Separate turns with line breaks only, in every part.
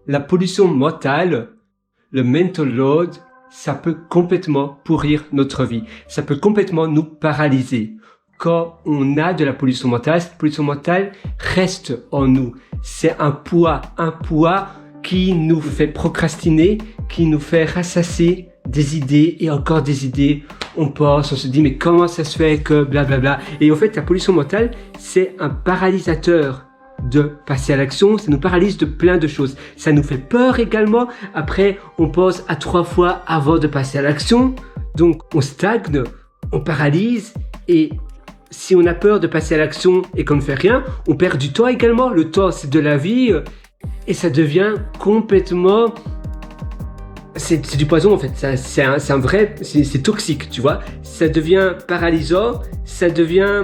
la pollution mentale, le mental load, ça peut complètement pourrir notre vie. Ça peut complètement nous paralyser. Quand on a de la pollution mentale, cette pollution mentale reste en nous. C'est un poids qui nous fait procrastiner, qui nous fait rassasier des idées et encore des idées. On pense, on se dit mais comment ça se fait que blablabla. Et en fait, la pollution mentale, c'est un paralysateur de passer à l'action, ça nous paralyse de plein de choses. Ça nous fait peur également. Après, on pense à 3 fois avant de passer à l'action. Donc, on stagne, on paralyse. Et si on a peur de passer à l'action et qu'on ne fait rien, on perd du temps également. Le temps, c'est de la vie. Et ça devient complètement... C'est du poison en fait. C'est toxique, tu vois. Ça devient paralysant. Ça devient...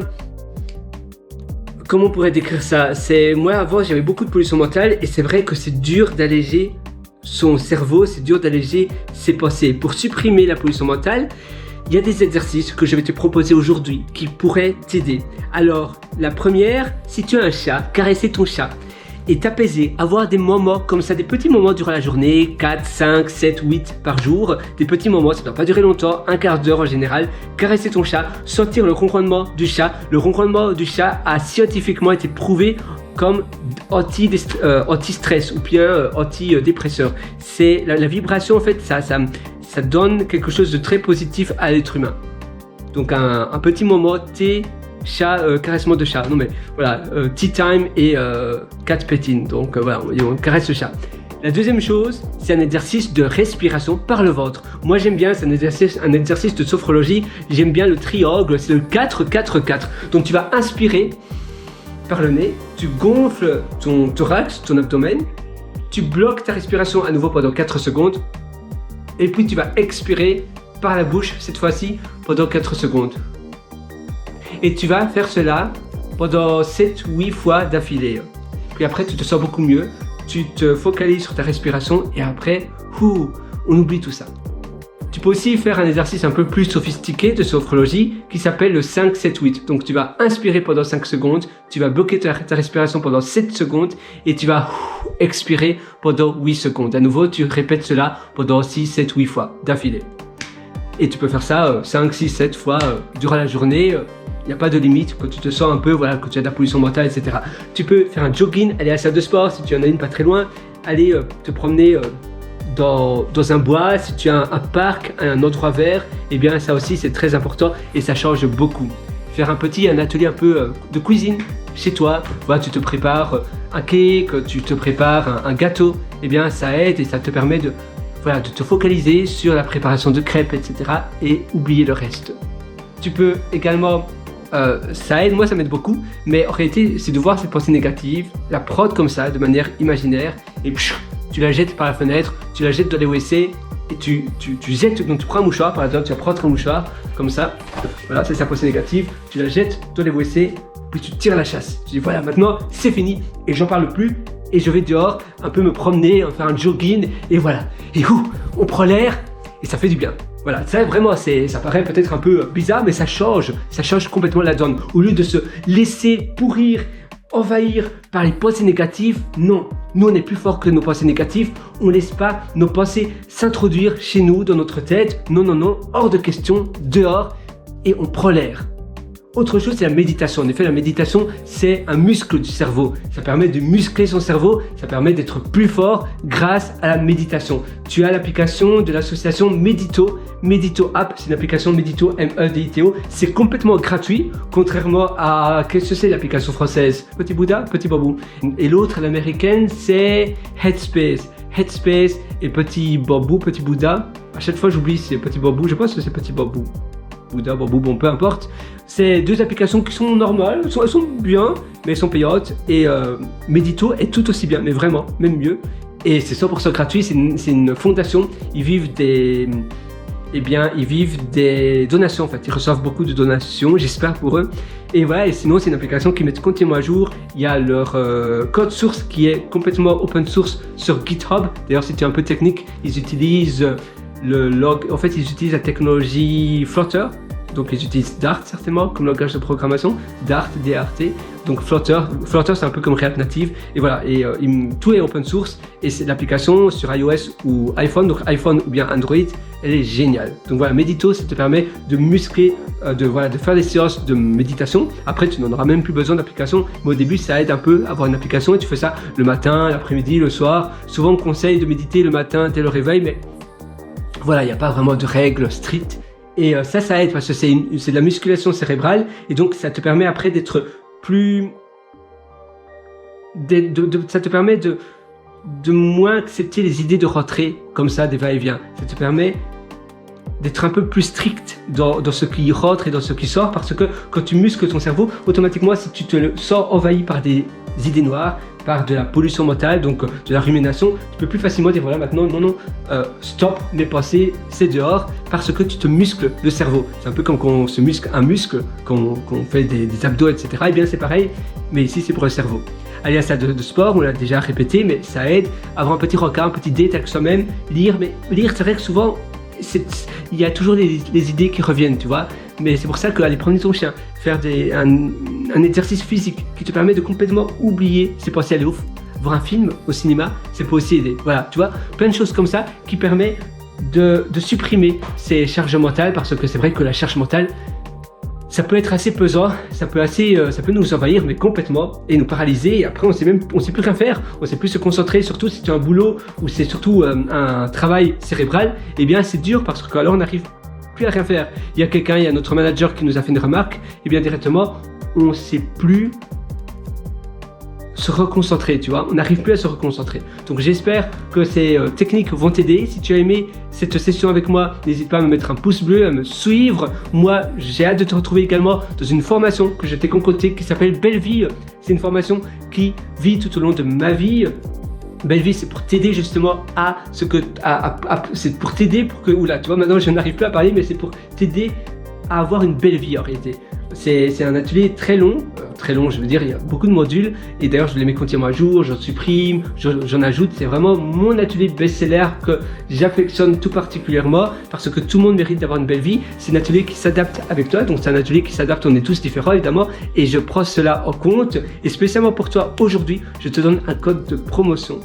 Comment on pourrait décrire ça? Moi avant j'avais beaucoup de pollution mentale et c'est vrai que c'est dur d'alléger son cerveau, c'est dur d'alléger ses pensées. Pour supprimer la pollution mentale, il y a des exercices que je vais te proposer aujourd'hui qui pourraient t'aider. Alors, la première, si tu as un chat, caresser ton chat et t'apaiser, avoir des moments comme ça, des petits moments durant la journée, 4, 5, 7, 8 par jour, des petits moments, ça ne doit pas durer longtemps, un quart d'heure en général, caresser ton chat, sentir le ronronnement du chat. Le ronronnement du chat a scientifiquement été prouvé comme anti-stress ou bien antidépresseur. C'est la vibration en fait, ça donne quelque chose de très positif à l'être humain. Donc un petit moment, chat, caressement de chat. Non mais voilà, tea time et cat petting. Donc voilà, on caresse le chat. La deuxième chose, c'est un exercice de respiration par le ventre. Moi j'aime bien, c'est un exercice de sophrologie. J'aime bien le triangle, c'est le 4-4-4. Donc tu vas inspirer par le nez, tu gonfles ton thorax, ton abdomen, tu bloques ta respiration à nouveau pendant 4 secondes et puis tu vas expirer par la bouche cette fois-ci pendant 4 secondes. Et tu vas faire cela pendant 7-8 fois d'affilée. Puis après, tu te sens beaucoup mieux. Tu te focalises sur ta respiration et après, on oublie tout ça. Tu peux aussi faire un exercice un peu plus sophistiqué de sophrologie qui s'appelle le 5-7-8. Donc tu vas inspirer pendant 5 secondes, tu vas bloquer ta respiration pendant 7 secondes et tu vas expirer pendant 8 secondes. À nouveau, tu répètes cela pendant 6, 7, 8 fois d'affilée. Et tu peux faire ça 5, 6, 7 fois durant la journée. Il n'y a pas de limite, quand tu te sens un peu, voilà, quand tu as de la pollution mentale, etc. Tu peux faire un jogging, aller à la salle de sport, si tu en as une pas très loin, aller te promener dans un bois, si tu as un parc, un endroit vert, eh bien ça aussi c'est très important et ça change beaucoup. Faire un atelier un peu de cuisine chez toi, voilà, tu te prépares un cake, tu te prépares un gâteau, eh bien ça aide et ça te permet de te focaliser sur la préparation de crêpes, etc. et oublier le reste. Tu peux également... ça aide, moi ça m'aide beaucoup, mais en réalité c'est de voir cette pensée négative, la prendre comme ça de manière imaginaire et tu la jettes par la fenêtre, tu la jettes dans les WC et tu jettes, donc tu prends un mouchoir par exemple, tu vas prendre un mouchoir comme ça, voilà, c'est sa pensée négative, tu la jettes dans les WC, puis tu tires la chasse, tu dis voilà maintenant c'est fini et j'en parle plus et je vais dehors un peu me promener, faire un jogging et voilà, et on prend l'air et ça fait du bien. Voilà, ça vraiment, ça paraît peut-être un peu bizarre, mais ça change complètement la donne. Au lieu de se laisser pourrir, envahir par les pensées négatives, non. Nous, on est plus fort que nos pensées négatives. On ne laisse pas nos pensées s'introduire chez nous, dans notre tête. Non, hors de question, dehors, et on prend l'air. Autre chose, c'est la méditation. En effet, la méditation, c'est un muscle du cerveau. Ça permet de muscler son cerveau, ça permet d'être plus fort grâce à la méditation. Tu as l'application de l'association Medito App, c'est une application Medito, M-E-D-I-T-O. C'est complètement gratuit, contrairement à, qu'est-ce que c'est l'application française? Petit Bouddha, Petit Bambou. Et l'autre, l'américaine, c'est Headspace. Headspace et Petit Bambou, Petit Bouddha. À chaque fois, j'oublie c'est Petit Bambou, je pense que c'est Petit Bambou. Bouddha, Bambou, bon, peu importe. C'est deux applications qui sont normales, elles sont bien, mais elles sont payantes. Et Medito est tout aussi bien, mais vraiment, même mieux. Et c'est 100% gratuit, c'est une fondation. Ils vivent des donations en fait. Ils reçoivent beaucoup de donations, j'espère pour eux. Et voilà, et sinon c'est une application qui met continuellement à jour. Il y a leur code source qui est complètement open source sur GitHub. D'ailleurs, si tu es un peu technique, ils utilisent ils utilisent la technologie Flutter. Donc ils utilisent Dart certainement comme langage de programmation, Dart, D-A-R-T. Donc Flutter c'est un peu comme React Native et voilà, et tout est open source et c'est l'application sur iOS ou iPhone, donc iPhone ou bien Android, elle est géniale. Donc voilà, Medito, ça te permet de muscler, de faire des séances de méditation. Après, tu n'en auras même plus besoin d'application, mais au début, ça aide un peu à avoir une application et tu fais ça le matin, l'après-midi, le soir. Souvent, on conseille de méditer le matin dès le réveil, mais voilà, il n'y a pas vraiment de règles strictes. Et ça aide parce que c'est de la musculation cérébrale et donc ça te permet après d'être plus... ça te permet de moins accepter les idées de retrait comme ça, des va-et-vient. Ça te permet d'être un peu plus strict dans ce qui rentre et dans ce qui sort, parce que quand tu muscles ton cerveau, automatiquement, si tu te le sors envahi par des idées noires, par de la pollution mentale, donc de la rumination, tu peux plus facilement dire voilà, maintenant, non, stop, mes pensées, c'est dehors, parce que tu te muscles le cerveau. C'est un peu comme quand on se muscle un muscle, qu'on fait des abdos, etc. Et bien c'est pareil, mais ici c'est pour le cerveau. Aller à la salle de sport, on l'a déjà répété, mais ça aide à avoir un petit rencard, un petit date avec soi-même, lire, mais lire, c'est vrai que souvent, il y a toujours les idées qui reviennent, tu vois, mais c'est pour ça qu'aller promener ton chien, faire un exercice physique qui te permet de complètement oublier ses pensées, aller voir un film au cinéma, c'est pour aussi aider. Voilà, tu vois, plein de choses comme ça qui permet de supprimer ces charges mentales, parce que c'est vrai que la charge mentale, ça peut être assez pesant, ça peut nous envahir, mais complètement, et nous paralyser, et après on sait plus rien faire, on sait plus se concentrer, surtout si tu as un boulot, ou c'est surtout un travail cérébral, et bien c'est dur, parce que alors on n'arrive plus à rien faire. Il y a notre manager qui nous a fait une remarque, et bien directement, on ne sait plus se reconcentrer, tu vois, on n'arrive plus à se reconcentrer. Donc j'espère que ces techniques vont t'aider. Si tu as aimé cette session avec moi, n'hésite pas à me mettre un pouce bleu, à me suivre. Moi, j'ai hâte de te retrouver également dans une formation que je t'ai concoctée qui s'appelle Belle Vie. C'est une formation qui vit tout au long de ma vie. Belle Vie, c'est pour t'aider justement c'est pour t'aider pour que, oula, tu vois, maintenant je n'arrive plus à parler, mais c'est pour t'aider à avoir une belle vie en réalité. C'est un atelier très long, je veux dire, il y a beaucoup de modules, et d'ailleurs je les mets continuellement à jour, j'en supprime, j'en ajoute. C'est vraiment mon atelier best-seller que j'affectionne tout particulièrement, parce que tout le monde mérite d'avoir une belle vie. C'est un atelier qui s'adapte avec toi, donc c'est un atelier qui s'adapte, on est tous différents évidemment, et je prends cela en compte. Et spécialement pour toi aujourd'hui, je te donne un code de promotion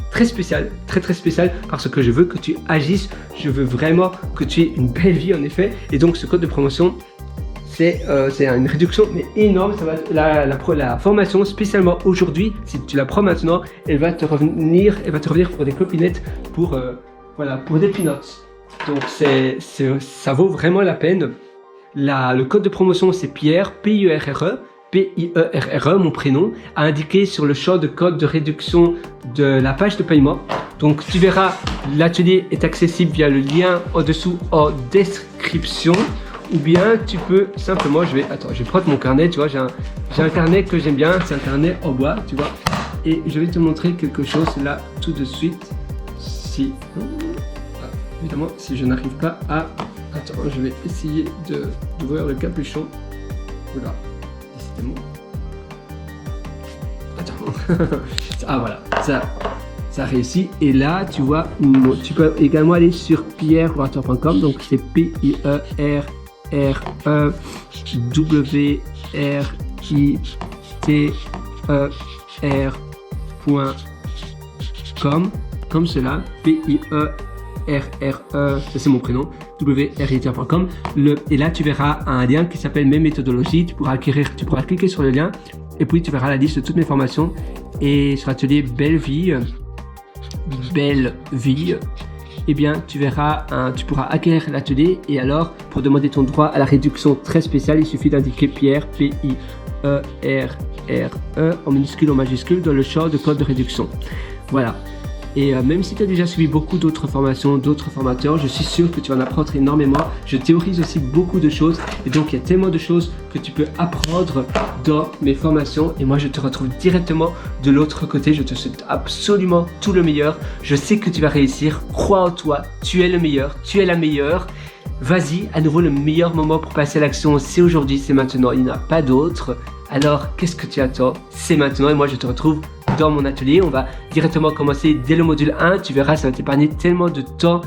très spécial, très spécial, parce que je veux que tu agisses, je veux vraiment que tu aies une belle vie en effet. Et donc ce code de promotion, c'est une réduction mais énorme. Ça va la formation spécialement aujourd'hui, si tu la prends maintenant, elle va te revenir pour des clopinettes, pour des peanuts. Donc ça vaut vraiment la peine. Le code de promotion, c'est Pierre, P-I-E-R-R-E, mon prénom, à indiquer sur le champ de code de réduction de la page de paiement. Donc tu verras, l'atelier est accessible via le lien en dessous en description, ou bien tu peux simplement, je vais prendre mon carnet, tu vois, j'ai un carnet que j'aime bien, c'est un carnet en bois, tu vois, et je vais te montrer quelque chose là tout de suite. Évidemment, si je n'arrive pas à... Attends, je vais essayer d'ouvrir le capuchon. Oula. Attends. Ah voilà, ça réussit. Et là, tu vois, tu peux également aller sur pierrewater.com. Donc c'est pierrewriter.com, comme cela, PIERRE, ça c'est mon prénom, writer.com. Et là tu verras un lien qui s'appelle mes méthodologies. Tu pourras cliquer sur le lien et puis tu verras la liste de toutes mes formations. Et sur l'atelier Belle Vie, eh bien tu verras, tu pourras acquérir l'atelier. Et alors, pour demander ton droit à la réduction très spéciale, il suffit d'indiquer Pierre, P-I-E-R-R-E, en minuscule, en majuscule, dans le champ de code de réduction. Voilà. Et même si tu as déjà suivi beaucoup d'autres formations, d'autres formateurs, je suis sûr que tu vas en apprendre énormément. Je théorise aussi beaucoup de choses, et donc il y a tellement de choses que tu peux apprendre dans mes formations. Et moi je te retrouve directement de l'autre côté. Je te souhaite absolument tout le meilleur. Je sais que tu vas réussir, crois en toi, tu es le meilleur, tu es la meilleure. Vas-y, à nouveau le meilleur moment pour passer à l'action, c'est aujourd'hui, c'est maintenant, il n'y en a pas d'autre. Alors qu'est-ce que tu attends? C'est maintenant, et moi je te retrouve dans mon atelier. On va directement commencer dès le module 1, tu verras, ça va t'épargner tellement de temps